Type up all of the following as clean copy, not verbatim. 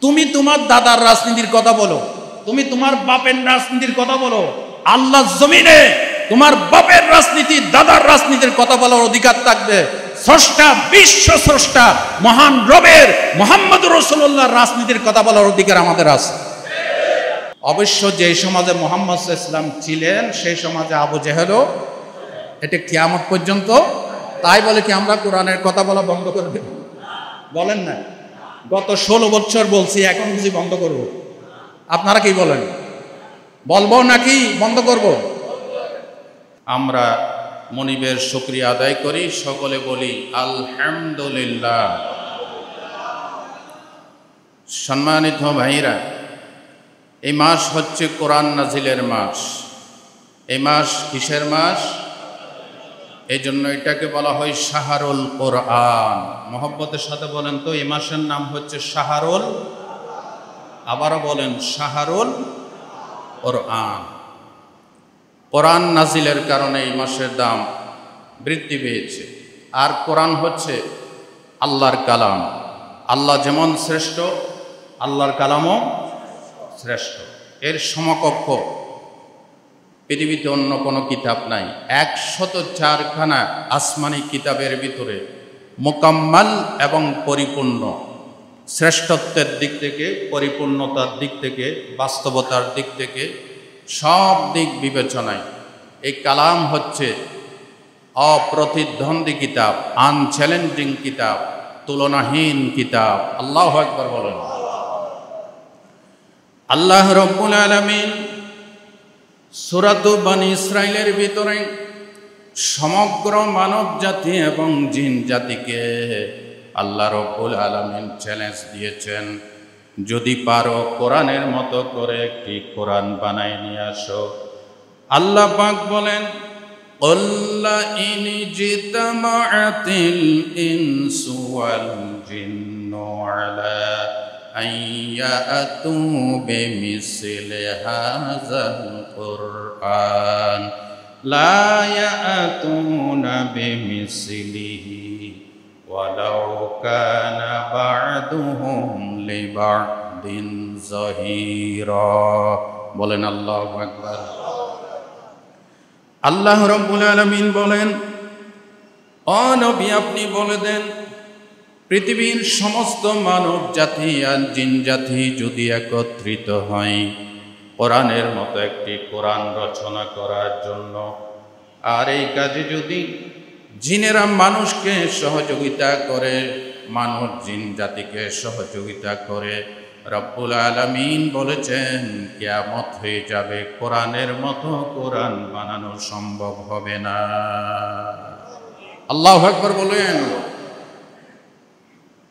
তুমি তোমার দাদার রাজনীতির কথা বলো, তুমি তোমার বাপের রাজনীতির কথা বলো, আল্লাহর জমিনে তোমার বাপের রাজনীতি, দাদার রাজনীতির কথা বলার অধিকার থাকবে। স্রষ্টা, বিশ্ব স্রষ্টা মহান রবের মুহাম্মদুর রাসূলুল্লাহর রাজনীতির কথা বলার অধিকার আমাদের আছে। অবশ্য যে সমাজে মুহাম্মদ সাল্লাল্লাহু আলাইহি ওয়াসাল্লাম ছিলেন সেই সমাজে আবু জেহেলও, এটা কিয়ামত পর্যন্ত। তাই বলে কি আমরা কোরআনের কথা বলা বন্ধ করে দেব? বলেন না, গত 16 বছর বলছি, এখন বুঝি বন্ধ করব? আপনারা কি বলেন, বলবো নাকি বন্ধ করব? আমরা মনিবের শুকরিয়া আদায় করি, সকলে বলি আলহামদুলিল্লাহ। সম্মানিত ভাইরা, এই মাস হচ্ছে কোরআন নাজিলের মাস। এই মাস কিসের মাস? এই জন্য এটাকে বলা হয় শাহরুল কোরআন। মহব্বতের সাথে বলেন তো, এই মাসের নাম হচ্ছে শাহরুল, আবারও বলেন শাহরুল কোরআন। কোরআন নাজিলের কারণে এই মাসের দাম বৃদ্ধি পেয়েছে। আর কোরআন হচ্ছে আল্লাহর কালাম। আল্লাহ যেমন শ্রেষ্ঠ, আল্লাহর কালামও শ্রেষ্ঠ। এর সমকক্ষ পৃথিবীতে অন্য কোনো কিতাব নাই। 104খানা আসমানি কিতাবের ভিতরে মোকাম্মাল এবং পরিপূর্ণ, শ্রেষ্ঠত্বের দিক থেকে, পরিপূর্ণতার দিক থেকে, বাস্তবতার দিক থেকে, সব দিক বিবেচনায় এই কালাম হচ্ছে অপ্রতিদ্বন্দ্বী কিতাব, আনচ্যালেঞ্জিং কিতাব, তুলনাহীন কিতাব। আল্লাহু আকবার বলেন। আল্লাহ রাব্বুল আলামিন সূরাত বনী ইসরাঈলের ভিতরে সমগ্র মানব জাতি এবং জিন জাতিকে আল্লাহ রাব্বুল আলামিন চ্যালেঞ্জ দিয়েছেন, যদি পারো কোরআনের মতো করে একটি কোরআন বানায় নিয়ে আসো। আল্লাহ পাক বলেন, আল্লা ইনি জিতামাআতিল ইনসু ওয়াল জিন্নু আলা আইয়াতু বিমিসলি হাযাল কুরআন লা ইয়াতুনা বিমিসলিহি ওয়ালাউ কানা বা'দুহুম লিবা'দিন যাহিরা। বলেন আল্লাহু আকবার। আল্লাহ রাব্বুল আলামিন বলেন, ও নবী আপনি বলে দেন, পৃথিবীর সমস্ত মানব জাতি আর জিন জাতি যদি একত্রিত হয় কোরআনের মতো একটি কোরআন রচনা করার জন্য, আর এই কাজে যদি জিনেরা মানুষকে সহযোগিতা করে, মানুষ জিন জাতিকে সহযোগিতা করে, রব্বুল আলামিন বলেছেন কিয়ামত হয়ে যাবে, কোরআনের মতো কোরআন বানানো সম্ভব হবে না। আল্লাহু আকবার বলেন।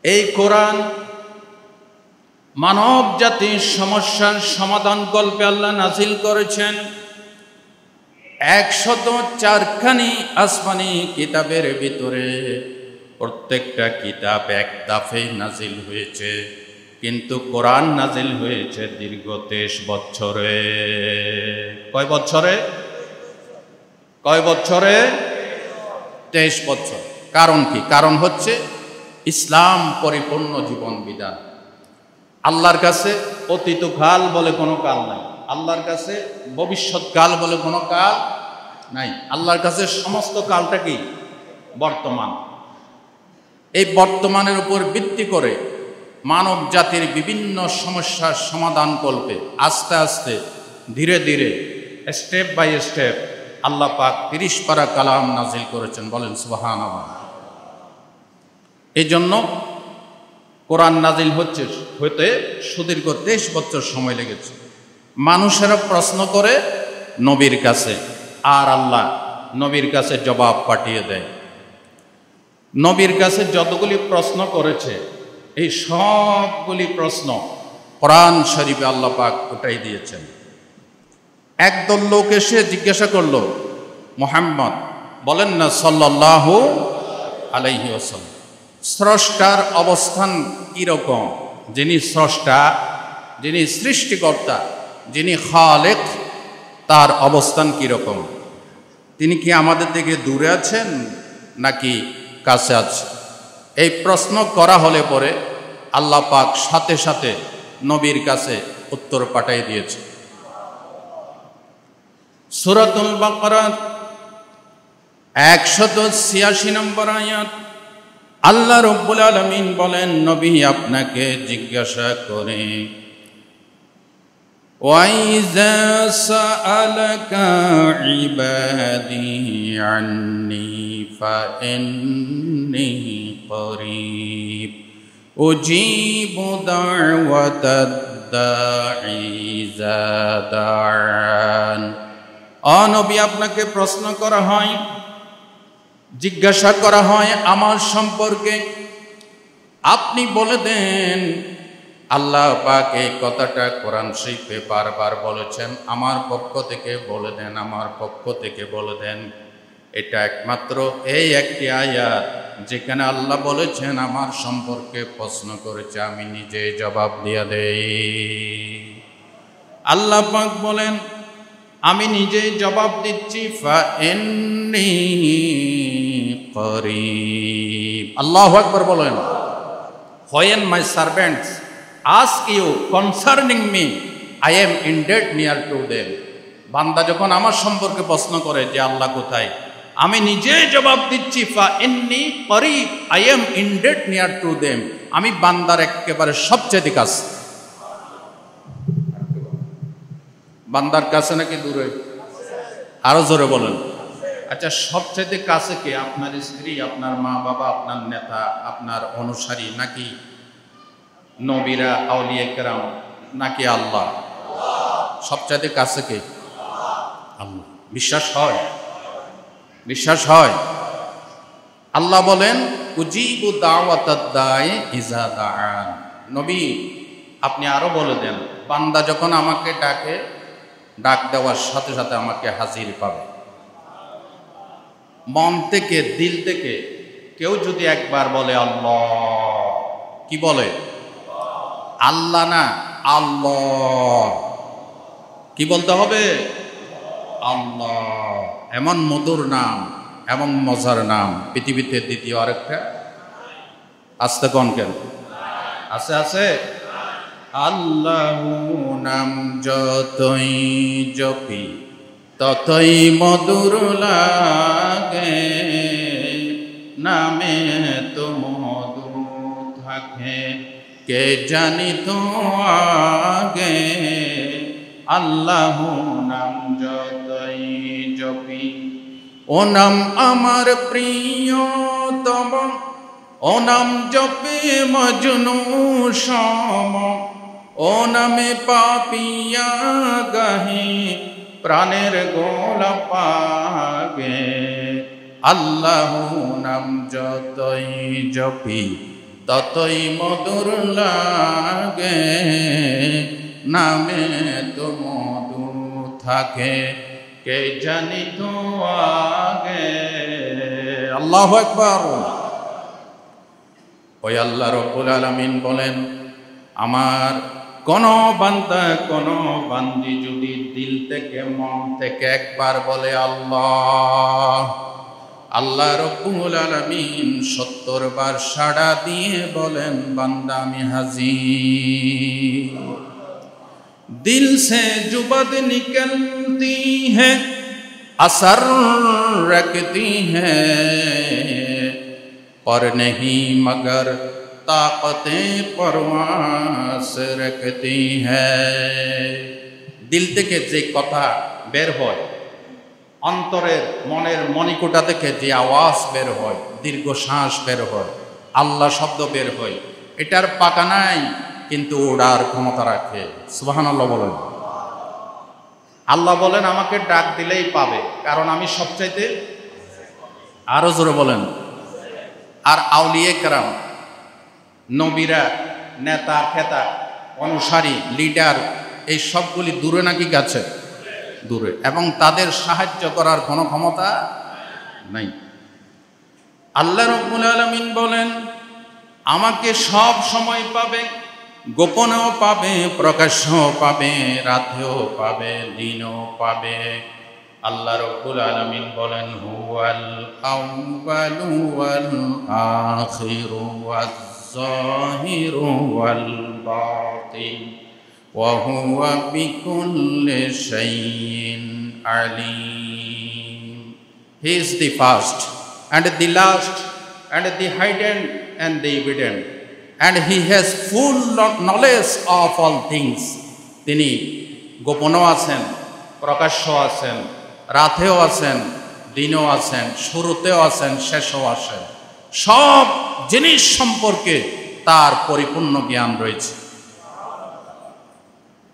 এই কোরআন মানব জাতির সমস্যার সমাধান কল্পে আল্লাহ নাজিল করেছেন। 104খানি আসমানি কিতাবের ভিতরে প্রত্যেকটা কিতাব এক দাফে নাজিল হয়েছে, কিন্তু কোরআন নাজিল হয়েছে দীর্ঘ 23 বছরে। কয় বছরে? 23 বছর। কারণ কি? কারণ হচ্ছে ইসলাম পরিপূর্ণ জীবন বিধান। আল্লাহর কাছে অতীতকাল বলে কোনো কাল নাই, আল্লাহর কাছে ভবিষ্যৎকাল বলে কোনো কাল নাই। আল্লাহর কাছে সমস্ত কালটা কি? বর্তমান। এই বর্তমানের উপর ভিত্তি করে মানব জাতির বিভিন্ন সমস্যার সমাধান কল্পে আস্তে আস্তে ধীরে ধীরে স্টেপ বাই স্টেপ আল্লাহ পাক 30 পারা কালাম নাজিল করেছেন। বলেন সুবহানাল্লাহ। এই জন্য কোরআন নাজিল হতে সুদীর্ঘ 23 বছর সময় লেগেছে। মানুষেরা প্রশ্ন করে নবীর কাছে, আর আল্লাহ নবীর কাছে জবাব পাঠিয়ে দেয়। নবীর কাছে যতগুলি প্রশ্ন করেছে এই সবগুলি প্রশ্ন কোরআন শরীফে আল্লাহ পাক উঠাই দিয়েছেন। একদল লোক এসে জিজ্ঞাসা করলো, মুহাম্মদ বলেন না সাল্লাল্লাহু আলাইহি ওয়াসাল্লাম, স্রষ্টার অবস্থান কিরকম? যিনি স্রষ্টা, যিনি সৃষ্টিকর্তা, যিনি খালেক, তার অবস্থান কিরকম? তিনি কি আমাদের থেকে দূরে আছেন নাকি কাছে আছে? এই প্রশ্ন করা হলে পরে আল্লাহ পাক সাথে সাথে নবীর কাছে উত্তর পাঠাই দিয়েছে। সূরাতুল বাকারা 186 নম্বর আয়াত, আল্লাহ রাব্বুল আলামিন বলেন, নবী আপনাকে জিজ্ঞাসা করে, وَإِذَا سَأَلَكَ عِبَادِي عَنِّي فَإِنِّي قَرِيبٌ أُجِيبُ دَعْوَةَ الدَّاعِ إِذَا دَعَانِ। নবী আপনাকে প্রশ্ন করা হয়, জিজ্ঞাসা করা হয় আমার সম্পর্কে, আপনি বলে দেন, আল্লাহ পাক এই কথাটা কোরআন শরীফে বারবার বলেছেন, আমার পক্ষ থেকে বলে দেন, আমার পক্ষ থেকে বলে দেন। এটা একমাত্র এই একটি আয়াত যেখানে আল্লাহ বলেছেন আমার সম্পর্কে প্রশ্ন করেছে, আমি নিজে জবাব দিয়ে দেই। আল্লাহ পাক বলেন, আমি নিজেই জবাব দিচ্ছি, ফাইন্নী করিব। আল্লাহু আকবার বলেন, when my servants ask you concerning me, I am indeed near to them. বান্দা যখন আমার সম্পর্কে প্রশ্ন করে যে আল্লাহ কোথায়, আমি নিজেই জবাব দিচ্ছি, ফাইন্নী করিব, I am indeed near to them। আমি বান্দার একেবারে সবচেয়ে কাছে। বান্দার কাছে নাকি দূরে? আরো জোরে বলেন। আচ্ছা, সবচেয়ে কাছে কে? আপনার স্ত্রী, আপনার মা বাবা, আপনার নেতা, আপনার অনুসারী, নাকি নবীরা, আউলিয়া কেরাম, নাকি আল্লাহ? সবচেয়ে কাছে কে? আল্লাহ। বিশ্বাস হয়? বিশ্বাস হয়? আল্লাহ বলেন, উজিবু দাওয়াতাদ দাঈ ইযা দাআন। নবী আপনি আরো বলে দেন, বান্দা যখন আমাকে ডাকে, ডাক দেওয়ার সাথে সাথে আমাকে হাজির পাবে। মন থেকে, দিল থেকে কেউ যদি একবার বলে আল্লাহ, কি বলে? আল্লাহ না, আল্লাহ। কি বলতে হবে? আল্লাহ। এমন মধুর নাম, এমন মজার নাম পৃথিবীতে দ্বিতীয় আরেকটা আসতে কোন কেন আছে? আছে। আল্লাহু নাম যতই জপি ততই মধুর লাগে, নামে তো মধু থাকে কে জানি তো আগে। আল্লাহু নাম যতই জপি, ও নাম আমার প্রিয়তম, ও নাম জপে মজনু সম, ও নামে পাপিয়া গাহে প্রাণের গোলা পাগে। আল্লাহু নাম যতই জপি ততই মধুর লাগে, নামে তো মধু থাকে কে জানি তো আগে। আল্লাহু আকবার। ওই আল্লাহ রাব্বুল আলামিন বলেন, আমার কোন বান্দা, কোন বান্দি যদি দিল থেকে, মন থেকে একবার বলে আল্লাহ, আল্লাহ রাব্বুল আলামিন 70 বার সাড়া দিয়ে বলেন, বান্দা আমি হাজির। दिल से जो बद निकलती है असर रखती है, पर नहीं मगर ताकतें परवास रखती है। दिल থেকে যে কথা বের হয়, অন্তরের মনের মণিকোটা থেকে যে আওয়াজ বের হয়, দীর্ঘশ্বাস বের হয়, আল্লাহ শব্দ বের হয়, এটার পাকা নাই, কিন্তু ওড়ার ক্ষমতা রাখে। সুবহানাল্লাহ বলেন। আল্লাহ বলেন, আমাকে ডাক দিলেই পাবে, কারণ আমি সবচাইতে। আরো জোরে বলেন। আর আউলিয়া কেরাম, নবীরা, নেতা খেতা, অনুসারী, লিডার, এই সবগুলি দূরে নাকি কাছে? দূরে। এবং তাদের সাহায্য করার কোনো ক্ষমতা নাই। আল্লাহ রাব্বুল আলামিন বলেন, আমাকে সব সময় পাবে, গোপনেও পাবে, প্রকাশ্যও পাবে, রাতেও পাবে, দিনও পাবে। আল্লাহ রাব্বুল আলামিন বলেন, হুয়াল আউয়ালু ওয়াল আখিরু ওয়াজ الظاهر والباطن وهو بكل شيء عليم. He is the first and the last and the hidden and the evident, and he has full knowledge of all things. তিনি গোপনও আছেন, প্রকাশ্য আছেন, রাতেও আছেন, দিনও আছেন, শুরুতেও আছেন, শেষও আছেন। সব জিনিস সম্পর্কে তার পরিপূর্ণ জ্ঞান রয়েছে।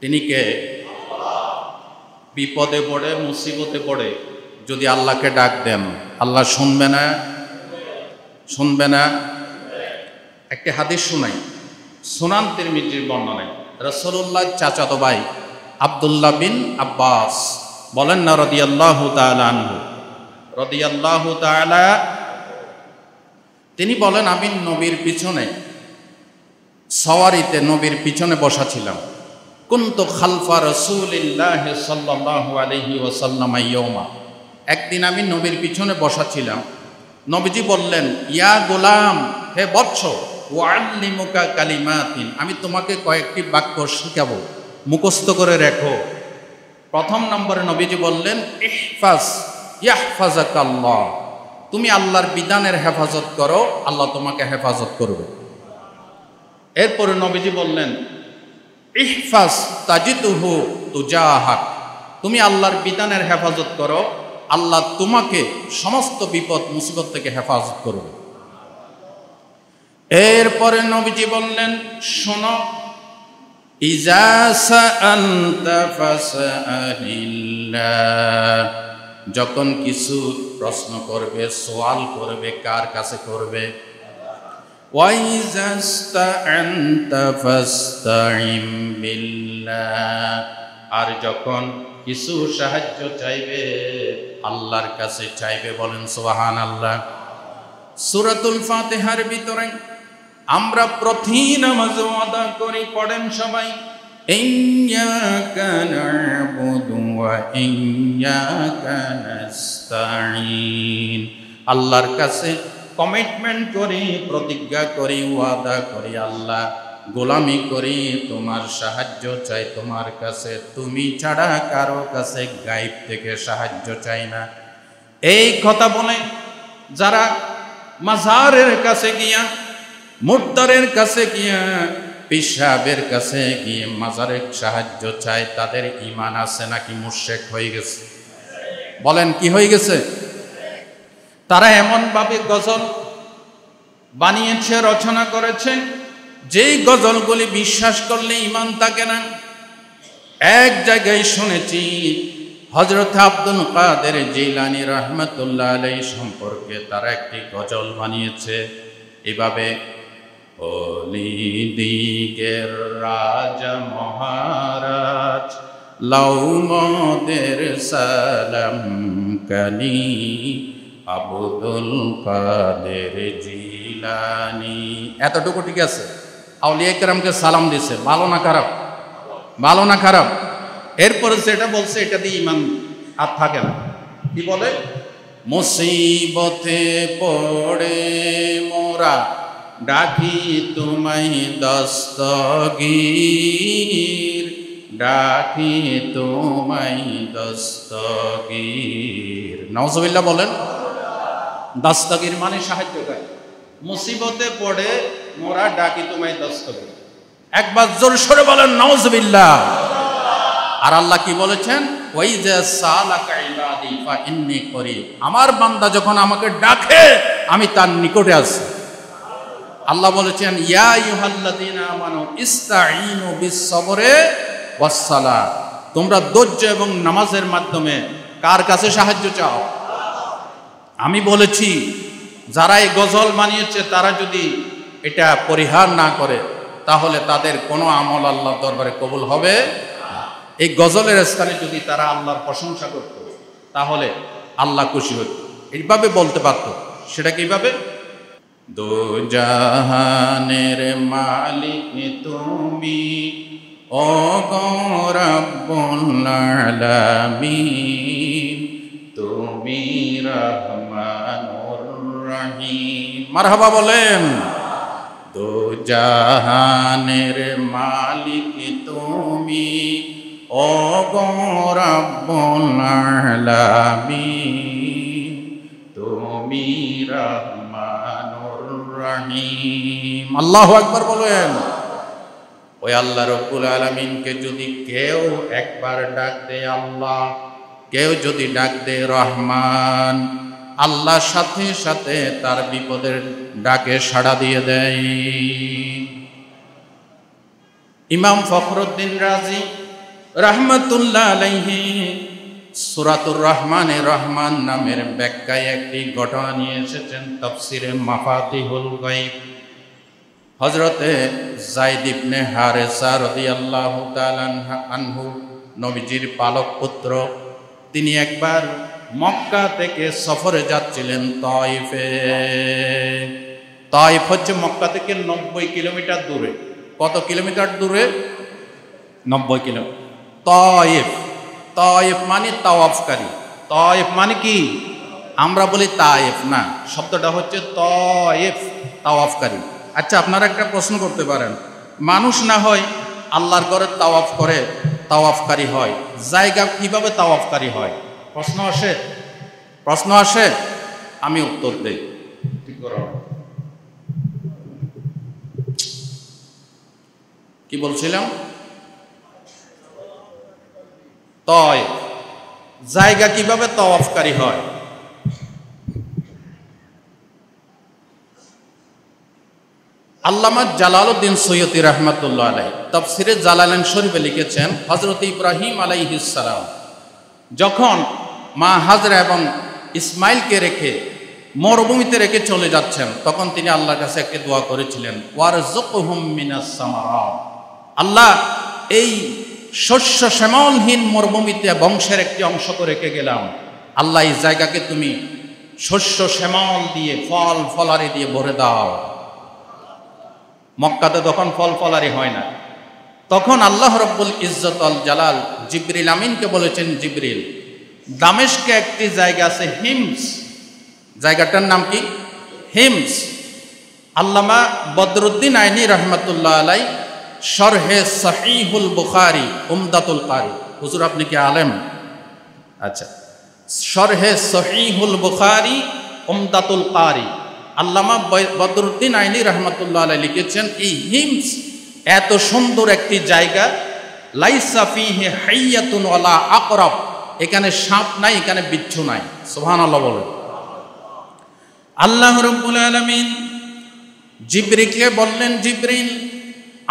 তিনি কে? বিপদে পড়ে, মুসিবতে পড়ে যদি আল্লাহকে ডাক দেন, আল্লাহ শুনবে না? শুনবে না? একটি হাদিস শুনাই, সুনান তিরমিজির বর্ণনায় রাসূলুল্লাহ চাচাতো ভাই আব্দুল্লাহ বিন আব্বাস বলেন না রাদিয়াল্লাহু তাআলা আনহু, রাদিয়াল্লাহু তাআলা, তিনি বলেন আমি নবীর পিছনে সওয়ারিতে নবীর পিছনে বসা ছিলাম। কুনতু খালফা রাসূলিল্লাহ সাল্লাল্লাহু আলাইহি ওয়াসাল্লাম ইয়াওমা, একদিন আমি নবীর পিছনে বসা ছিলাম। নবীজি বললেন, ইয়া গোলাম, হে বৎস, ওয়াল্লিমুকা কালিমাতিন, আমি তোমাকে কয়েকটি বাক্য শিখাবো, মুখস্থ করে রেখো। প্রথম নম্বরে নবীজি বললেন, ইহফাজ ইয়াহফাজাকাল্লাহ, তুমি আল্লাহর বিধানের হেফাজত করো, আল্লাহ তোমাকে হেফাজত করবে। এরপরে নবীজি বললেন, ইহফাজ তাজিদুহু তুজাহাক, তুমি আল্লাহর বিধানের হেফাজত করো, আল্লাহ তোমাকে সমস্ত বিপদ মুসিবত থেকে হেফাজত করবে। এরপরে নবীজি বললেন, শোনো, ইজা সাআলতা ফাসআলিল্লাহ, যখন কিছু প্রশ্ন করবে, সওয়াল করবে, কার কাছে করবে? ওয়া ইজা ইসতাআনতা ফাসতাইন বিল্লাহ, আর যখন কিছু সাহায্য চাইবে আল্লাহর কাছে চাইবে। বলেন সুবহানাল্লাহ। সূরাতুল ফাতিহার ভিতরে আমরা প্রতি নামাজে আদা করি, পড়েন সবাই, ইয়্যাকা না'বুদু ওয়া ইয়্যাকা নাস্তাঈন, আল্লাহর কাছে কমিটমেন্ট করি, প্রতিজ্ঞা করি, ওয়াদা করি, আল্লাহ গোলামি করি, তোমার সাহায্য চাই তোমার কাছে, তুমি ছাড়া কারো কাছে গায়েব থেকে সাহায্য চাই না। এই কথা বলে যারা মাজারের কাছে গিয়া, মুর্দারের কাছে গিয়া, পিশাবের কাছে গিয়ে মাজারের সাহায্য চায়, তাদের ঈমান আছে নাকি মুশরিক হয়ে গেছে? বলেন কি হয়ে গেছে? তারা এমন ভাবে গজল বানিয়েছে, রচনা করেছে, যেই গজলগুলি বিশ্বাস করলে ঈমান থাকে না। এক জায়গায় শুনেছি হযরত আব্দুল কাদের জিলানী রাহমাতুল্লাহ আলাইহি সম্পর্কে তারা একটি গজল বানিয়েছে এভাবে, অলিদিগের রাজা মহারাজ লাউমদের সালাম কানি আব্দুল কাদের জিলানী। এতটুকু ঠিক আছে? আউলিয়া কেরামকে সালাম দিছে, ভালো না খারাপ? ভালো না খারাপ? এরপরে যেটা বলছে এটা দিয়ে ঈমান আর থাকে না। কি বলে? মুসিবতে পড়ে মোরা ডাকি তোমায় দস্তগীর, ডাকি তোমায় দস্তগীর। নাউজুবিল্লাহ বলেন। দস্তগীর মানে সাহায্যকারী। মুসিবতে পড়ে মোরা ডাকি তোমায় দস্তগীর। একবার জোর সরে বলেন নাউজুবিল্লাহ। আর আল্লাহ কি বলেছেন? ওয়াইজা সালাকা ইবাদি ফা ইন্নী করিব, আমার বান্দা যখন আমাকে ডাকে আমি তার নিকটে আছি। আল্লাহ বলেছেন ইয়া আইয়ুহাল্লাযীনা আমানু ইসতাঈনু বিস-সাবরি ওয়াস-সালাহ, তোমরা ধৈর্য এবং নামাজের মাধ্যমে কার কাছে সাহায্য চাও? আমি বলেছি যারা এই গজল বানিয়েছে তারা যদি এটা পরিহার না করে তাহলে তাদের কোনো আমল আল্লাহর দরবারে কবুল হবে। এই গজলের স্থানে যদি তারা আল্লাহর প্রশংসা করত তাহলে আল্লাহ খুশি হতো। এইভাবে বলতে পারত। সেটা কিভাবে? দো জাহানের মালিক তুমি, ও রব্বুল আলামিন, তুমি রহমানুর রহিম। মারহাবা বলেন। দো জাহানের মালিক তুমি, ও গো রব্বুল আলামিন, তুমি রহমানুর রহিম। আল্লাহু আকবার বলেন। ওই আল্লাহ রব্বুল আলামিনকে যদি কেউ একবার ডাক দেয় আল্লাহ, কেউ যদি ডাক দেয় রহমান, আল্লাহর সাথে সাথে তার বিপদের ডাকে সাড়া দিয়ে দেয়। ইমাম ফখরুদ্দিন রাজি রাহমাতুল্লাহ আলাইহি সূরাতুর রহমানে রহমান নামের ব্যাখ্যায় একটি ঘটনা নিয়ে এসেছেন তাফসিরে মাফাতিহুল গায়ব। হযরতে যায়েদ ইবনে হারেসা রাদিয়াল্লাহু তাআলা আনহু নবীজির পালক পুত্র, তিনি একবার মক্কা থেকে সফরে যাচ্ছিলেন তায়েফে। তায়েফ হচ্ছে মক্কা থেকে 90 কিলোমিটার দূরে। কত কিলোমিটার দূরে? 90 কিলোমিটার। তায়েফ, তায়েফ মানে তাওয়াফকারী। তায়েফ মানে কি? আমরা বলি তায়েফ না, শব্দটা হচ্ছে তায়েফ, তাওয়াফকারী। আচ্ছা, আপনারা একটা প্রশ্ন করতে পারেন, মানুষ না হয় আল্লাহর ঘরে তাওয়াফ করে তাওয়াফকারী হয়, জায়গা কিভাবে তাওয়াফকারী হয়? প্রশ্ন আসে, প্রশ্ন আসে। আমি উত্তর দেই। ঠিক করো। কি বলছিলাম? তায়েফ জায়গা কিভাবে তাওয়াফকারী হয়? আল্লামা জালালউদ্দিন সৈয়দী রাহমাতুল্লাহ আলাইহি তাফসিরে জালালাইন শরীফে লিখেছেন, হযরত ইব্রাহিম আলাইহিস সালাম যখন মা হাজরা এবং ইসমাইলকে রেখে মরুভূমিতে রেখে চলে যাচ্ছেন, তখন তিনি আল্লাহর কাছে একটি দোয়া করেছিলেন, ওয়ারযুকহুম মিনাস সামারাত। আল্লাহ, এই শস্য শ্যামলহীন মরুভূমিতে বংশের একটি অংশকে রেখে গেলাম, আল্লাহ এই জায়গাকে তুমি শস্য শ্যামল দিয়ে ফল ফলারি দিয়ে ভরে দাও। মক্কাতে তখন ফল ফলারি হয় না। তখন আল্লাহ রব্বুল ইজ্জত আল জালাল জিবরিল আমিনকে বলেছেন, জিবরিল, দামেস্কে একটি জায়গা আছে হিমস, জায়গাটার নাম কি? হিমস। আল্লামা বদরুদ্দিন আইনি রহমাতুল্লাহ আলাই শরহে সহিহুল বুখারী উমদাতুল কারি, হুজুর আপনি কি আলেম? আচ্ছা, শরহে সহিহুল বুখারী উমদাতুল কারি আল্লামা বদরুদ্দিন আইনি রহমাতুল্লাহ আলাই লিখেছেন, এই হিমস এত সুন্দর একটি জায়গা, লাইসা ফিহি হাইয়াতুন ওয়ালা আকরাব, এখানে সাপ নাই, এখানে বিচ্ছু নাই। সুবহানাল্লাহ বলেন। আল্লাহ রাব্বুল আলামিন জিবরিলকে বললেন, জিবরিল,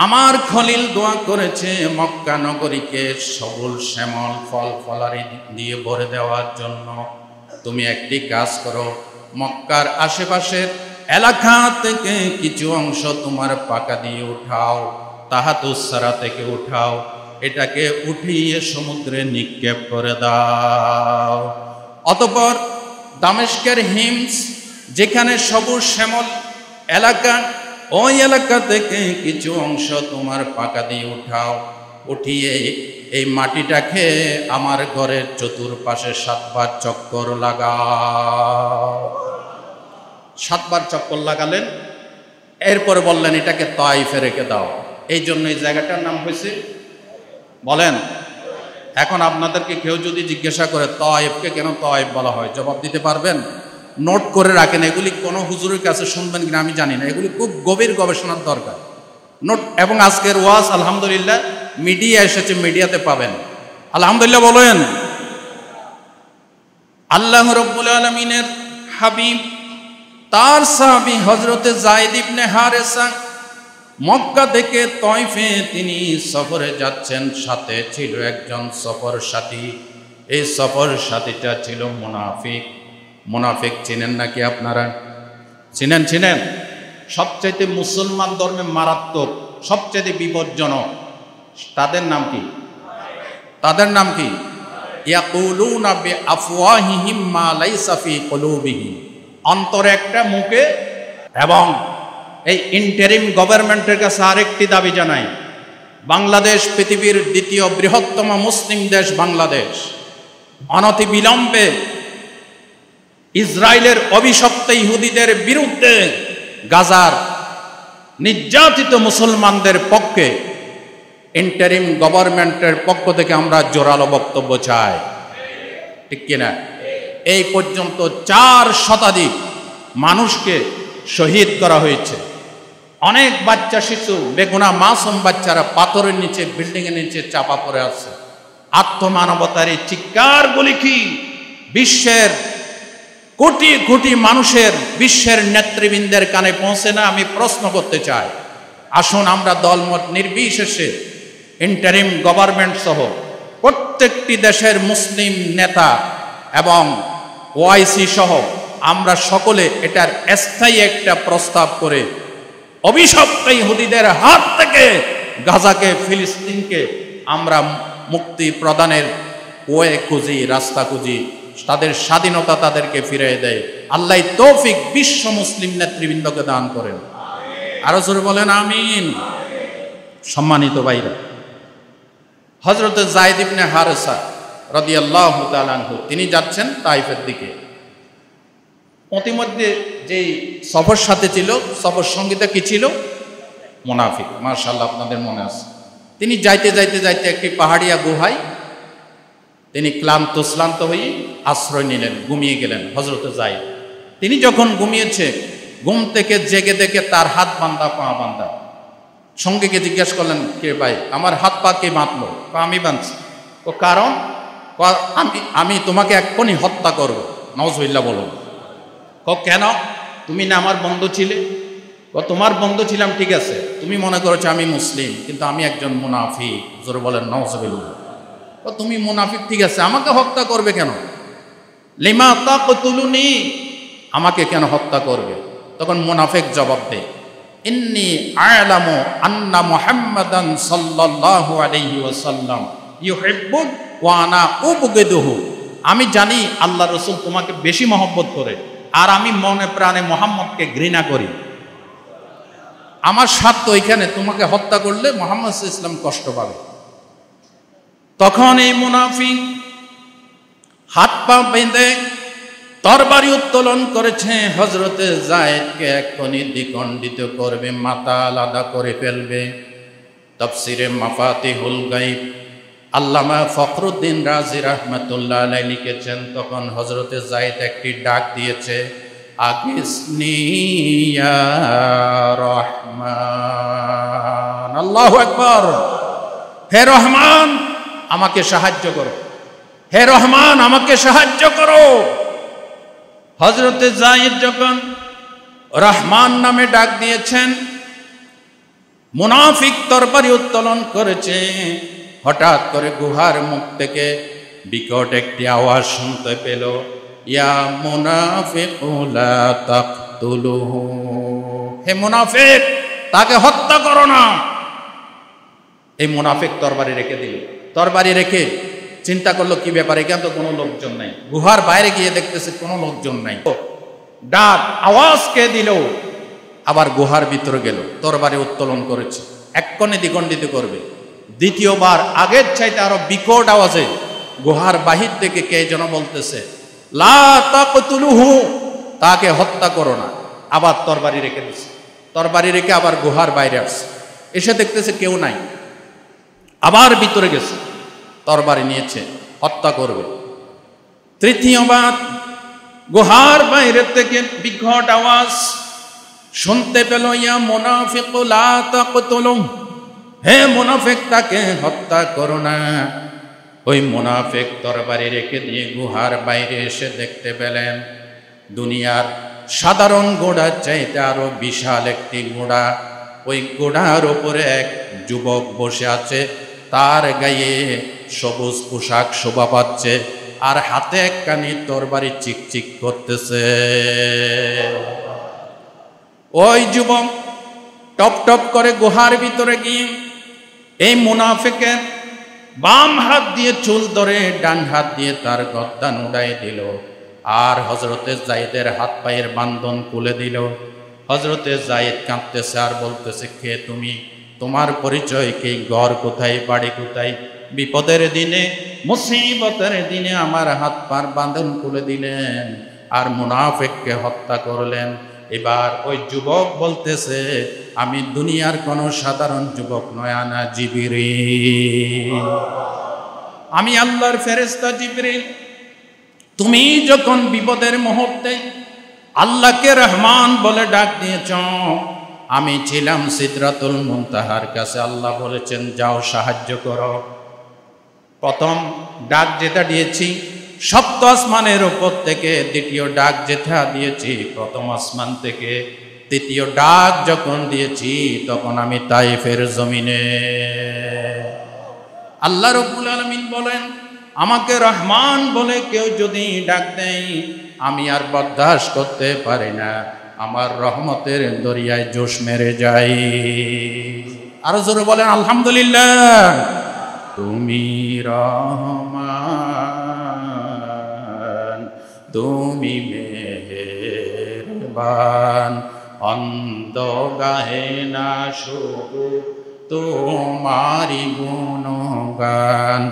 আমার খলিল দোয়া করেছে মক্কা নগরীকে সবুজ শ্যামল ফল ফলারি দিয়ে ভরে দেওয়ার জন্য। তুমি একটি কাজ করো, মক্কার আশেপাশের এলাকা থেকে কিছু অংশ তোমার পাকা দিয়ে উঠাও, তাহাতুসারা থেকে উঠাও, এটাকে উঠিয়ে সমুদ্রে নিক্ষেপ করে দাও। অতঃপর দামেস্কের হিমস, যেখানে সবুজ শ্যামল এলাকা, ওই এলাকা থেকে কিছু অংশ তোমার পাকা দিয়ে উঠাও, উঠিয়ে এই মাটিটাকে আমার ঘরের চতুর্পাশে 7 বার চক্কর লাগাও। 7 বার চক্কর লাগালেন, এরপরে বললেন এটাকে তায়েফে রেখে দাও। এই জন্য এই জায়গাটার নাম হয়েছে, বলেন। এখন আপনাদেরকে কেউ যদি জিজ্ঞাসা করে তায়েফকে কেন তায়েফ বলা হয়, জবাব দিতে পারবেন? নোট করে রাখেন, এগুলি কোনো হুজুরের কাছে শুনবেন কিনা আমি জানি না, এগুলি খুব গভীর গবেষণার দরকার। নোট। এবং আজকের ওয়াজ আলহামদুলিল্লাহ মিডিয়া এসেছে, মিডিয়াতে পাবেন। আলহামদুলিল্লাহ বলেন। আল্লাহ রাব্বুল আলামিনের হাবিব, তার সাহাবী হযরতে যায়েদ ইবনে হারেসা মক্কা থেকে তায়েফে তিনি সফরে যাচ্ছেন, সাথে ছিল একজন সফর সাথী। এই সফর সাথীটা ছিল মুনাফিক। মুনাফিক চিনেন নাকি আপনারা? চিনেন? চিনেন? সবচাইতে মুসলমান ধর্মে মারাত্মক, সবচাইতে বিপজ্জনক, তাদের নাম কি? তাদের নাম কি? ইয়াকুলুনা বিআফওয়াহিহিম মা লাইসা ফি কুলুবিহিম। অন্তরে একটা, মুখে। এবং এই ইন্টারিম গভর্নমেন্টের কাছে আরেকটি দাবি জানাই, বাংলাদেশ পৃথিবীর দ্বিতীয় বৃহত্তম মুসলিম দেশ বাংলাদেশ, অনতি বিলম্বে ইসরায়েলের অভিশপ্ত ইহুদিদের বিরুদ্ধে গাজার নির্যাতিত মুসলমানদের পক্ষে ইন্টারিম গভর্নমেন্টের পক্ষ থেকে আমরা জোরালো বক্তব্য চাই, ঠিক কিনা? এই পর্যন্ত 4 শতাধিক মানুষকে শহীদ করা হয়েছে। অনেক বাচ্চা শিশু, বেগুনা মাসুম বাচ্চারা পাথরের নিচে, বিল্ডিংয়ের নিচে চাপা পড়ে আছে। আত্মমানবতার এই চিৎকারগুলি কি বিশ্বের কোটি কোটি মানুষের, বিশ্বের নেতৃবৃন্দের কানে পৌঁছে না? আমি প্রশ্ন করতে চাই। আসুন আমরা দলমত নির্বিশেষে ইন্টারিম গভর্নমেন্ট সহ প্রত্যেকটি দেশের মুসলিম নেতা এবং ওআইসি সহ আমরা সকলে এটার স্থায়ী একটা প্রস্তাব করে অভিশপ্ত ইহুদিদের হাত থেকে গাজাকে, ফিলিস্তিনকে আমরা মুক্তি প্রদানের ওয়ে খুঁজি, রাস্তা খুঁজি, তাদের স্বাধীনতা তাদেরকে ফিরিয়ে দেয়। আল্লাহ তৌফিক বিশ্ব মুসলিম নেতৃবৃন্দকে দান করেন। আরো জোরে বলেন আমিন। সম্মানিত ভাইরা, হযরত যায়েদ ইবনে হারেসা রাদিয়াল্লাহু তাআলা আনহু তিনি যাচ্ছেন তাইফের দিকে। প্রতিমধ্যে যেই সফর সাথে ছিল, সফর সঙ্গীতে কি ছিল? মুনাফিক। মাশাআল্লাহ, আপনাদের মনে আছে। তিনি যাইতে যাইতে যাইতে একটি পাহাড়িয়া গুহায় তিনি ক্লান্ত হয়ে আশ্রয় নিলেন, ঘুমিয়ে গেলেন হযরত যায়েদ। তিনি যখন ঘুমিয়েছে, ঘুম থেকে জেগে দেখে তার হাত বাঁধা, পা বাঁধা। সঙ্গীকে জিজ্ঞাসা করলেন, কে ভাই, আমার হাত পা কে বাঁধলো? আমি বাঁধছি। ও কারণ? আমি তোমাকে এক্ষুনি হত্যা করবো। নাউজুবিল্লাহ বলুন। কেন? তুমি না আমার বন্ধু ছিলে? তোমার বন্ধু ছিলাম, ঠিক আছে, তুমি মনে করেছো আমি মুসলিম, কিন্তু আমি একজন মুনাফিক। জোরে বলেন নাউজুবিল্লাহ। তুমি মুনাফিক, ঠিক আছে, আমাকে হত্যা করবে কেন? লিমা তাকতুলুনি, আমাকে কেন হত্যা করবে? তখন মুনাফিক জবাব দেয়, ইন্নী আ'লামু আন্না মুহাম্মাদান সাল্লাল্লাহু আলাইহি ওয়াসাল্লাম ইউহিব্বুক ওয়া আনা উবগিদুহু। আমি জানি আল্লাহ রাসূল তোমাকে বেশি মহব্বত করে, আর আমি মনে প্রাণে মুহাম্মদকে ঘৃণা করি। আমার স্বার্থ এখানে, তোমাকে হত্যা করলে মুহাম্মদ সাল্লাল্লাহু আলাইহি ওয়াসাল্লাম কষ্ট পাবে। তখন এই মুনাফিক হাত পা বেঁধে তরবারি উত্তোলন করেছে, হযরতে যায়েদকে এক্ষুনি দ্বিখণ্ডিত করবে, মাথা আলাদা করে ফেলবে। তাফসিরে মাফাতিহুল গায়ব আল্লামা ফখরুদ্দিন রাজি রাহমাতুল্লাহ আলাইহি লিখেছেন, তখন হযরতে যায়েদ একটি ডাক দিয়েছে, আগিসনি ইয়া রহমান। আল্লাহু আকবার। হে রহমান, আমাকে সাহায্য করো। হে রহমান, আমাকে সাহায্য করো। হযরতে যায়েদ যখন রহমান নামে ডাক দিয়েছেন, মুনাফিক তরবারি উত্তোলন করেছে। হঠাৎ করে গুহার মুখ থেকে বিকট একটি আওয়াজ শুনতে পেল, ইয়া মুনাফিকু লা তাকতুলুহু। হে মুনাফিক, তাকে হত্যা করো না। এই মুনাফিক তরবারি রেখে দিল। তরবারি রেখে চিন্তা করলো, কি ব্যাপার, এখানে তো কোনো লোকজন নাই। গুহার বাইরে গিয়ে দেখতেছে কোনো লোকজন নাই। ডাক আওয়াজ কে দিল? আবার গুহার ভিতরে গেল, তরবারি উত্তোলন করেছে, এক্ষণে দ্বিখণ্ডিত করবে। দ্বিতীয়বার আগের চাইতে আরো বিকট আওয়াজে গুহার বাহির থেকে কে যেন বলতেছে, লা তাকতুলুহু, তাকে হত্যা করো না। আবার তরবারি রেখে দিচ্ছে। তরবারি রেখে আবার গুহার বাইরে আসছে, এসে দেখতেছে কেউ নাই। আবার ভিতরে গেছে, তরবারি নিয়েছে, হত্যা করবে। তৃতীয়বার গুহার বাইরে থেকে বিকট আওয়াজ শুনতে পেল, ইয়া মুনাফিকু লা তাকতুলুহু, হে মুনাফিক, তাকে হত্যা করো না। ওই মুনাফিক তরবারি রেখে দিয়ে গুহার বাইরে এসে দেখতে পেলেন, দুনিয়ার সাধারণ ঘোড়ার চাইতে আরো বিশাল একটি ঘোড়া। ওই ঘোড়ার উপরে এক যুবক বসে আছে, তার গায়ে সবুজ পোশাক শোভা পাচ্ছে, আর হাতে একখানি তরবারি চিকচিক করতেছে। ওই যুবক টপ টপ করে গুহার ভিতরে গিয়ে এই মুনাফিকের বাম হাত দিয়ে চুল ধরে ডান হাত দিয়ে তার গর্দান উড়াই দিল, আর হযরতে যায়েদের হাত পায়ের বান্ধন খুলে দিল। হযরতে যায়েদ কাঁদতেছে আর বলতেছে, কে তুমি? তোমার পরিচয় কি? ঘর কোথায়? বাড়ি কোথায়? বিপদের দিনে, মুসিবতের দিনে আমার হাত পার বাঁধন খুলে দিলেন, আর মুনাফিককে হত্যা করলেন। এবার ওই যুবক বলতেছে, আমি দুনিয়ার কোনো সাধারণ যুবক নয়, আনা জিবরিল, আমি আল্লাহর ফেরেশতা জিবরিল। তুমি যখন বিপদের মুহূর্তে আল্লাহকে রহমান বলে ডাক দিয়েছ, আমি ছিলাম সিদরাতুল মুনতাহার কাছে, আল্লাহ বলেছেন যাও সাহায্য করো। প্রথম ডাক যেটা দিয়েছি সপ্ত আসমানের উপর থেকে, দ্বিতীয় ডাক যেটা দিয়েছি প্রথম আসমান থেকে, তৃতীয় ডাক যখন দিয়েছি তখন আমি তাইফের জমিনে। আল্লাহ রাব্বুল আলামিন বলেন, আমাকে রহমান বলে কেউ যদি ডাক দেয় আমি আর বরদাস্ত করতে পারি না, আমার রহমতের দরিয়ায় জোশ মেরে যাই। আরো জোরে বলেন আলহামদুলিল্লাহ। তুমি রহমান, তুমি মেহেরবান, অন্ধ গাহে না শুধু তোমারি গুণগান,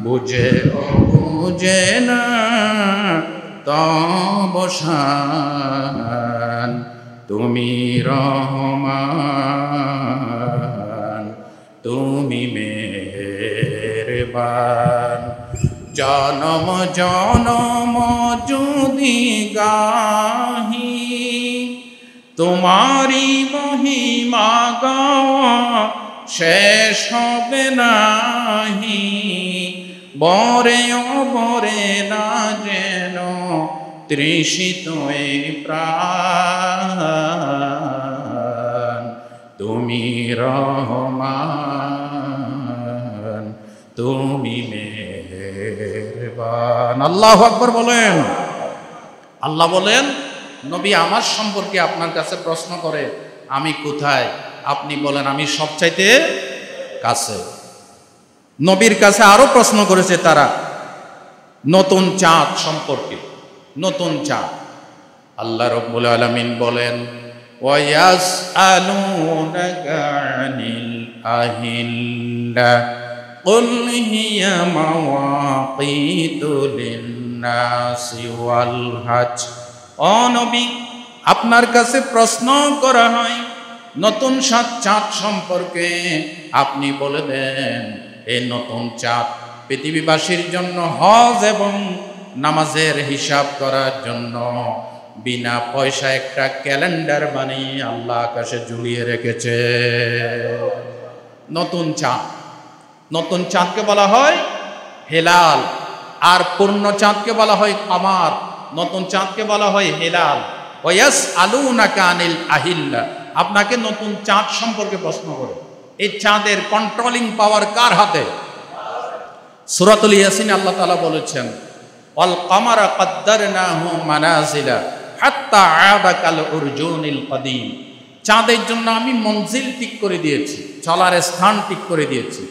বুঝে ও বুঝে না তব শান, তুমি রহমান, তুমি মেহেরবান। জনম জনম যদি গাহি তোমারি মহিমা গাওয়া শেষ হবে নাহি, বরে অবরে না যেন তৃষিত এই প্রাণ, তুমি রহমান, তুমি মেহেরবান। আল্লাহু আকবার বলেন। আল্লাহ বলেন, নবী আমার সম্পর্কে আপনার কাছে প্রশ্ন করে আমি কোথায়, আপনি বলেন আমি সবচাইতে কাছে। নবীর কাছে আরো প্রশ্ন করেছে তারা নতুন চাঁদ সম্পর্কে, নতুন চাঁদ। আল্লাহ রাব্বুল আলামিন বলেন, ওয়ায়াসআলুনাকা আনিল আহিল্লা কুল হিয়া মাওয়াকিতু লিন-নাসি ওয়াল হজ। ও নবী, আপনার কাছে প্রশ্ন করা হয় নতুন চাঁদ সম্পর্কে, আপনি বলে দেন এই নতুন চাঁদ পৃথিবীবাসীর জন্য হজ এবং নামাজের হিসাব করার জন্য বিনা পয়সা একটা ক্যালেন্ডার বানিয়ে আল্লাহ আকাশে ঝুলিয়ে রেখেছে। নতুন চাঁদ, নতুন চাঁদকে বলা হয় হেলাল, আর পূর্ণ চাঁদকে বলা হয় কামার। নতুন চাঁদকে বলা হয় হেলাল। ওয়ায়াসআলুনাকা আনিল আহিল্লা, আপনাকে নতুন চাঁদ সম্পর্কে প্রশ্ন করে। এই চাঁদের কন্ট্রোলিং পাওয়ার কার হাতে? সূরাতুল ইয়াসিন আল্লাহ তাআলা বলেছেন, ওয়াল কামারা কাদ্দারনাহু মানাজিলা হাত্তা আদা কাল উরজুনিল কদিম। চাঁদের জন্য আমি মঞ্জিল ঠিক করে দিয়েছি, চলার স্থান ঠিক করে দিয়েছি।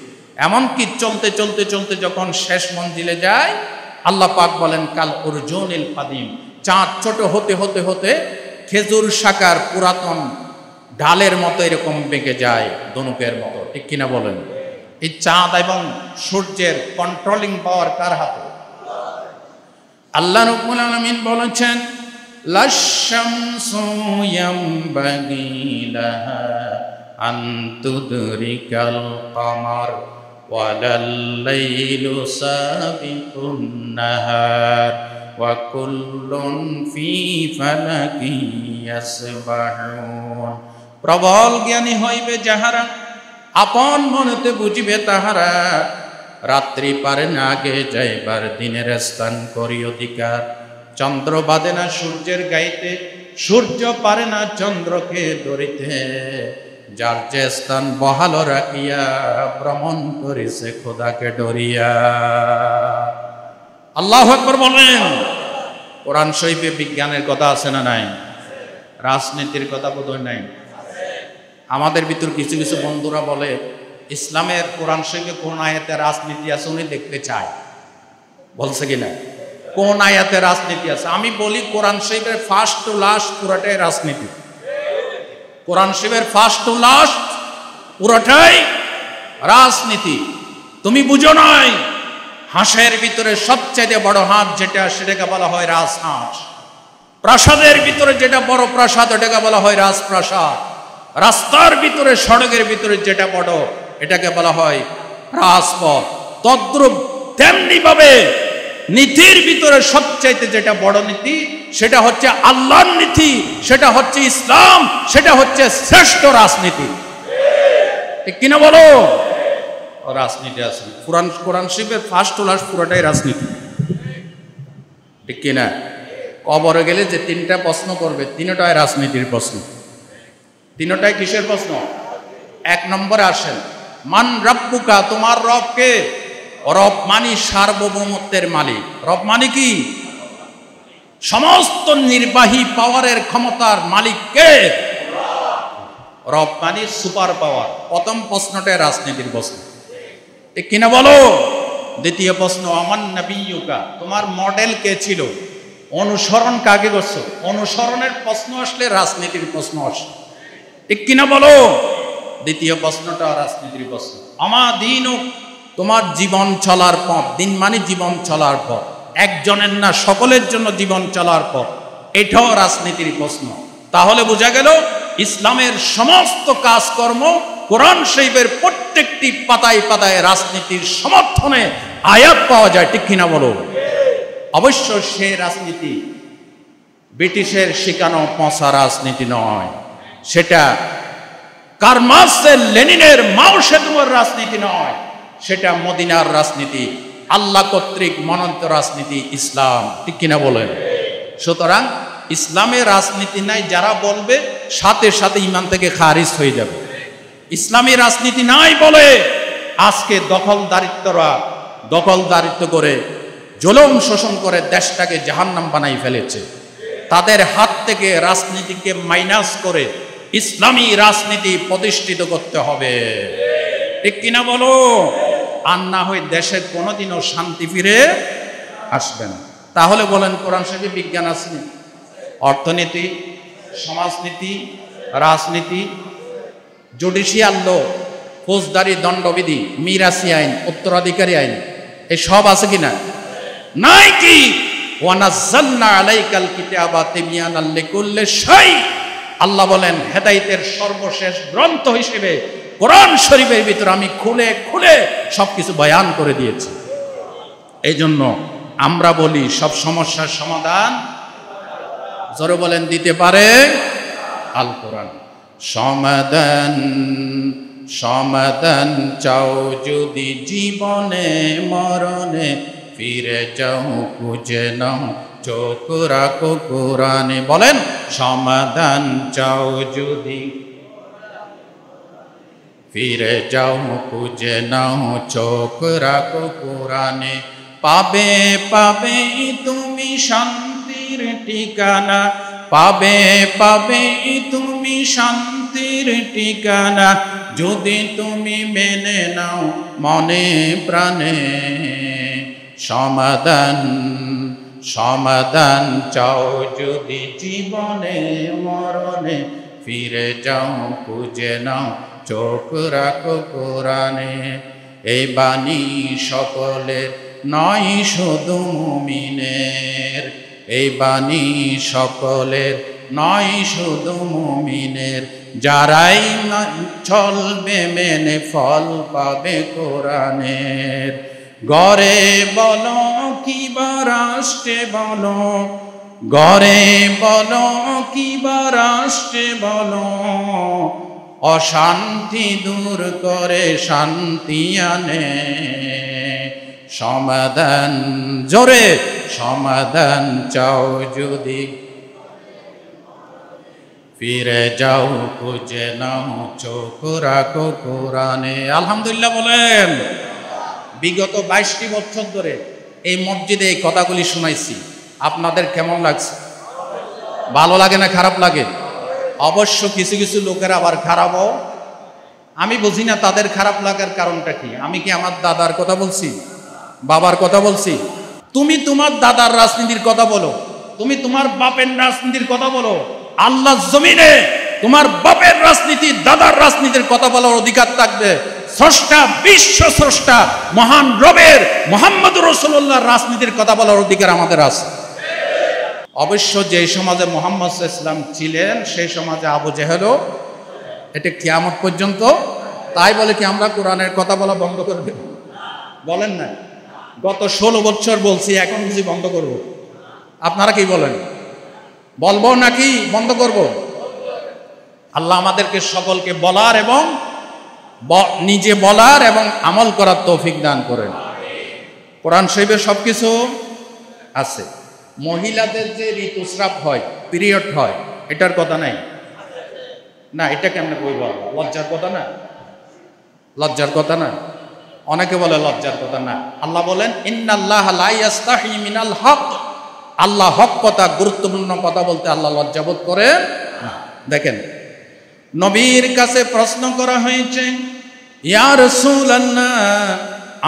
এমনকি চলতে চলতে চলতে যখন শেষ মঞ্জিলে যায়, আল্লাহ পাক বলেন কাল উরজুনিল কদিম, চাঁদ ছোট হতে হতে হতে খেজুর শাখার পুরাতন ডালের মতো এরকম বেঁকে যায়, ধনুকের মতো। ঠিক কিনা বলেন? এই চাঁদ এবং সূর্যের কন্ট্রোলিং পাওয়ার কার হাতে? আল্লাহ রাব্বুল আলামিন বলেছেন, লাশ-শামসু ইয়ামবাগি লাহা আন তুদরিকাল কামার ওয়ালাল লাইলু সাবিকুন নাহার ওয়া কুল্লুন ফি ফালাকি ইয়াসবাহুন। প্রবল জ্ঞানী হইবে যাহারা, আপন মনেতে বুঝিবে তাহারা, রাত্রি পারে না আগে যাইবার দিনের স্থান করি অধিকার। চন্দ্র বাদে না সূর্যের গাইতে, সূর্য পারে না চন্দ্রকে ধরিতে, যার যে স্থান বহাল রাখিয়া ভ্রমণ করিছে খোদাকে ডরিয়া। আল্লাহু আকবার বলেন। কোরআন শরীফে বিজ্ঞানের কথা আছে না নাই? রাজনীতির কথা বোধহয় নাই। আমাদের ভিতর কিছু কিছু বন্ধুরা বলে ইসলামের কোরআন শরীফে কোন আয়াতে রাজনীতি আছে উনি দেখতে চায়, বলছে কিনা? কোন আয়াতে রাজনীতি আছে? আমি বলি কোরআন শরীফের ফার্স্ট টু লাস্ট পুরোটাই রাজনীতি। কোরআন শরীফের ফার্স্ট টু লাস্ট পুরোটাই রাজনীতি। তুমি বুঝো নাই, হাঁসের ভিতরে সবচেয়ে বড় হাঁস যেটা, সেটাকে বলা হয় রাজহাঁস। প্রাসাদের ভিতরে যেটা বড় প্রাসাদ এটাকে বলা হয় রাজপ্রাসাদ, রাস্তার ভিতরে সড়কের ভিতরে যেটা বড় এটাকে বলা হয় রাজপথ। তদ্রূপ তেমনি ভাবে নীতির ভিতরে সবচাইতে যেটা বড় নীতি সেটা হচ্ছে আল্লাহর নীতি, সেটা হচ্ছে ইসলাম, সেটা হচ্ছে শ্রেষ্ঠ রাজনীতি। ঠিক কিনা বলো? রাজনীতি আছে কোরআন শরীফের ফার্স্ট ক্লাস পুরোটাই রাজনীতি। ঠিক কিনা? কবরে গেলে যে তিনটা প্রশ্ন করবে তিনটাই রাজনীতির প্রশ্ন। তিনটাই কিসের প্রশ্ন? এক নম্বরে আসেন, মান রাব্বুকা, তোমার রব কে? রব মানি সার্বভৌমত্বের মালিক। রব মানে কি? সমস্ত নির্বাহী পাওয়ারের ক্ষমতার মালিক কে? রব মানে সুপার পাওয়ার। প্রথম প্রশ্নটা রাজনীতির প্রশ্ন। ঠিক কিনা বলো? দ্বিতীয় প্রশ্ন, আমান নবিয়্যুকা, তোমার মডেল কে ছিল? অনুসরণ কাকে করছো? অনুসরণের প্রশ্ন আসলে রাজনীতির প্রশ্ন আসে। ঠিক কিনা বলো? দ্বিতীয় প্রশ্নটা রাজনীতির প্রশ্ন। আমা দিন, তোমার জীবন চলার পথ। দিন মানে জীবন চলার পথ, একজনের না সকলের জন্য জীবন চলার পথ, এটাও রাজনীতির প্রশ্ন। তাহলে বোঝা গেল ইসলামের সমস্ত কাজকর্ম কোরআন শরীফের প্রত্যেকটি পাতায় পাতায় রাজনীতির সমর্থনে আয়াত পাওয়া যায়। ঠিক কিনা বলো? অবশ্য সে রাজনীতি ব্রিটিশের শিখানো পচা রাজনীতি নয়, সেটা কার্ল মার্ক্সের লেনিনের মাও সেতুর রাজনীতি নয়, সেটা মদিনার রাজনীতি, আল্লাহ কর্তৃক মনোনীত রাজনীতি ইসলাম। ঠিক কিনা বলেন? সুতরাং ইসলামের রাজনীতি নাই যারা বলবে সাথে সাথে ইমান থেকে খারিজ হয়ে যাবে। ইসলামী রাজনীতি নাই বলে আজকে দখলদারিত্ব করে জুলুম শোষণ করে দেশটাকে জাহান্নাম বানাই ফেলেছে। তাদের হাত থেকে রাজনীতিকে মাইনাস করে ইসলামী রাজনীতি প্রতিষ্ঠিত করতে হবে। ঠিক কিনা বলো? আর না হয় দেশে কোনোদিনও শান্তি ফিরে আসবে না। তাহলে বলেন কোরআন শরীফে বিজ্ঞান আছে, অর্থনীতি, সমাজনীতি, রাজনীতি, জুডিশিয়াল ল, ফৌজদারি দণ্ডবিধি, মিরাসি আইন, উত্তরাধিকারী আইন, এই সব আছে কিনা? নাই। কি ওয়ানাজ্জালনা আলাইকাল কিতাবা তিবয়ানাল লিকুল্লি শাই, আল্লাহ বলেন হেদায়েতের সর্বশেষ গ্রন্থ হিসেবে কোরআন শরীফের ভিতরে আমি খুলে খুলে সবকিছু বয়ান করে দিয়েছি। এই জন্য আমরা বলি সব সমস্যার সমাধান জোরে বলেন দিতে পারে আল কোরআন। সমাধান চাও যদি জীবনে মরণে, ফিরে যাও খুঁজে নাও চোখ রাখো কোরআনে। বলেন সমাধান চাও যদি, ফিরে যাও খুঁজে নাও চোখ রাখো কোরআনে। পাবে পাবে তুমি শান্তির ঠিকানা, পাবে পাবে তুমি শান্তির ঠিকানা, যদি তুমি মেনে নাও মনে প্রাণে। সমাধান চাও যদি জীবনে মরণে, ফিরে যাও খুঁজে নাও চোখ রাখো কোরআনে। এই বাণী সকলের নয় শুধু মুমিনের, এই বাণী সকলের নয় শুধু মুমিনের, যারাই চলবে মেনে ফল পাবে কোরআনের। গড়ে বলো কিবা রাষ্ট্রে বলো, গড়ে বলো কিবা রাষ্ট্রে বলো, অশান্তি দূর করে শান্তি আনে। সমাধান জোরে সমাধান চাও যদি, ফিরে যাও খুঁজে নাও চোখ রাখো কোরআনে। আলহামদুলিল্লাহ বলেন। বিগত 22টি বছর ধরে এই মসজিদে এই কথাগুলি শোনাইছি, আপনাদের কেমন লাগছে? ভালো লাগে না খারাপ লাগে? অবশ্য কিছু কিছু লোকের আবার খারাপও। আমি বুঝি না তাদের খারাপ লাগার কারণটা কি। আমি কি আমার দাদার কথা বলছি, বাবার কথা বলছি? তুমি তোমার দাদার রাজনীতির কথা বলো, তুমি তোমার বাপের রাজনীতির কথা বলো। আল্লাহর জমিনে তোমার বাপের রাজনীতি, দাদার রাজনীতির কথা বলার অধিকার থাকবে স্রষ্টা, বিশ্ব স্রষ্টা মহান রবের মুহাম্মদুর রাসূলুল্লাহর রাজনীতির কথা বলার অধিকার আমাদের আছে। অবশ্য যে সমাজে মুহাম্মদ সাল্লাল্লাহু আলাইহি ওয়াসাল্লাম ছিলেন সেই সমাজে আবু জেহেলও, এটা কিয়ামত পর্যন্ত। তাই বলে কি আমরা কোরআনের কথা বলা বন্ধ করে দেব? বলেন না, গত 16 বছর বলছি, এখন বুঝি বন্ধ করব? আপনারা কি বলেন, বলবো নাকি বন্ধ করব? আল্লাহ আমাদেরকে সকলকে বলার এবং নিজে বলার এবং আমল করার তৌফিক দান করেন। কোরআন শরীফে সবকিছু আছে। মহিলাদের যে ঋতুস্রাব হয়, পিরিয়ড হয়, এটার কথা নাই না? এটা কেমনে কইব? লজ্জার কথা না? লজ্জার কথা না? অনেকে বলে লজ্জার কথা না। আল্লাহ বলেন ইন্নাল্লাহা লা ইয়াস্তাহি মিনাল হক। আল্লাহ হক কথা, গুরুত্বপূর্ণ কথা বলতে আল্লাহ লজ্জাবোধ করেন না। দেখেন, নবীর কাছে প্রশ্ন করা হয়েছে, ইয়া রাসূলুল্লাহ,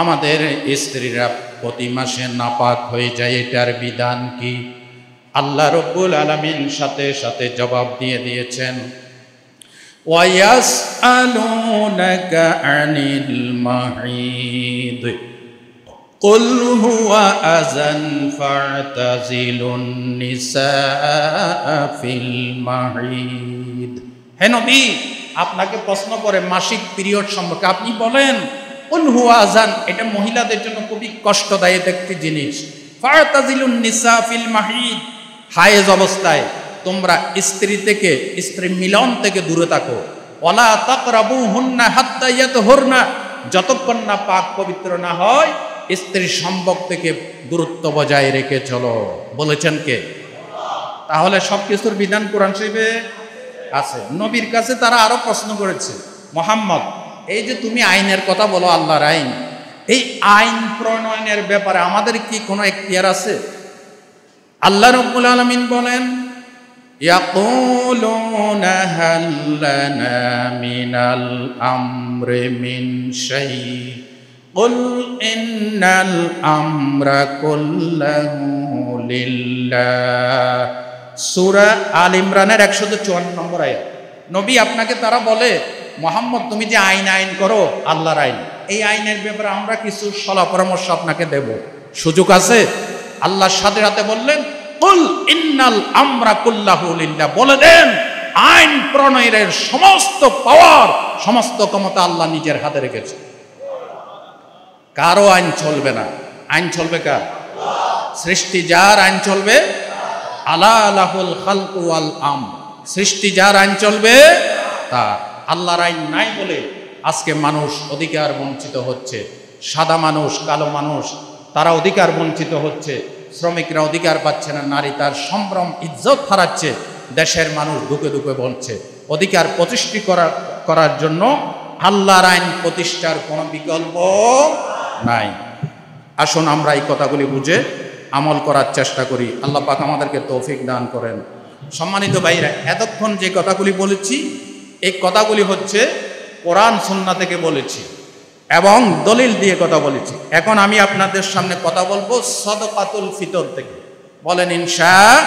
আমাদের স্ত্রীরা প্রতি মাসে নাপাক হয়ে যায়, এটার বিধান কি? আল্লাহ রাব্বুল আলামিন সাথে সাথে জবাব দিয়ে দিয়েছেন, ওয়া ইয়াসআলুনাকা আনিল মাহিদ কুল হুয়া আযান ফা'তাযিলুন নিসা ফিল মাহিদ। হে নবী, আপনাকে প্রশ্ন করে মাসিক পিরিয়ড সম্পর্কে, আপনি বলেন কুল হুয়া আযান, এটা মহিলাদের জন্য খুবই কষ্টদায়ক একটি জিনিস। ফা'তাযিলুন নিসা ফিল মাহিদ, হায়েজ অবস্থায় তোমরা স্ত্রী থেকে, স্ত্রী মিলন থেকে দূরে থাকো। ওয়ালা তাকরাবুহুন্না হাত্তা ইয়াতহুরনা, যতক্ষণ না পাক পবিত্র না হয় স্ত্রীর সম্পর্ক থেকে দূরত্ব বজায় রেখে চলো। বলেছেন কে? তাহলে সবকিছুর বিধান কোরআন শরীফে আছে। নবীর কাছে তারা আরো প্রশ্ন করেছে, মুহাম্মদ, এই যে তুমি আইনের কথা বলো, আল্লাহর আইন, এই আইন প্রণয়নের ব্যাপারে আমাদের কি কোনো এখতিয়ার আছে? আল্লাহ রাব্বুল আলামিন বলেন, ইয়াকুলুনা হাল লানা মিনাল আমরি মিন শাই কুল ইন্নাল আমরা কুল্লাহু লিল্লাহ। সূরা আল ইমরানের 154 নম্বর আয়াত। নবী, আপনাকে তারা বলে, মুহাম্মদ, তুমি যে আইন করো, আল্লাহর আইন, এই আইনের ব্যাপারে আমরা কিছু সলা পরামর্শ আপনাকে দেব, সুযোগ আছে? আল্লাহ সাথে সাথে বললেন, কুল ইন্নাল আমরা কুল্লাহু লিল্লাহ, বলে দেন আইন প্রণয়নের সমস্ত পাওয়ার, সমস্ত ক্ষমতা আল্লাহ নিজের হাতে রেখেছে। কারো আইন চলবে না। আইন চলবে কার? সৃষ্টি যার, আইন চলবে। আলা লাহুল খালকু ওয়াল আমর, সৃষ্টি যার, আইন চলবে তার। আল্লাহর আইন নাই বলে আজকে মানুষ অধিকার বঞ্চিত হচ্ছে। সাদা মানুষ, কালো মানুষ, তারা অধিকার বঞ্চিত হচ্ছে। শ্রমিকরা অধিকার পাচ্ছে না, নারী তার সম্ভ্রম ইজ্জত হারাচ্ছে, দেশের মানুষ দুঃখে দুঃখে বলছে। অধিকার প্রতিষ্ঠা করার জন্য আল্লাহর আইন প্রতিষ্ঠার কোনো বিকল্প নাই। আসুন আমরা এই কথাগুলি বুঝে আমল করার চেষ্টা করি। আল্লাহ পাক আমাদেরকে তৌফিক দান করেন। সম্মানিত ভাইরা, এতক্ষণ যে কথাগুলি বলেছি, এই কথাগুলি হচ্ছে কোরআন সুন্নাহ থেকে বলেছি এবং দলিল দিয়ে কথা বলেছি। এখন আমি আপনাদের সামনে কথা বলবো সাদাকাতুল ফিতর থেকে। বলেন ইনশাআল্লাহ।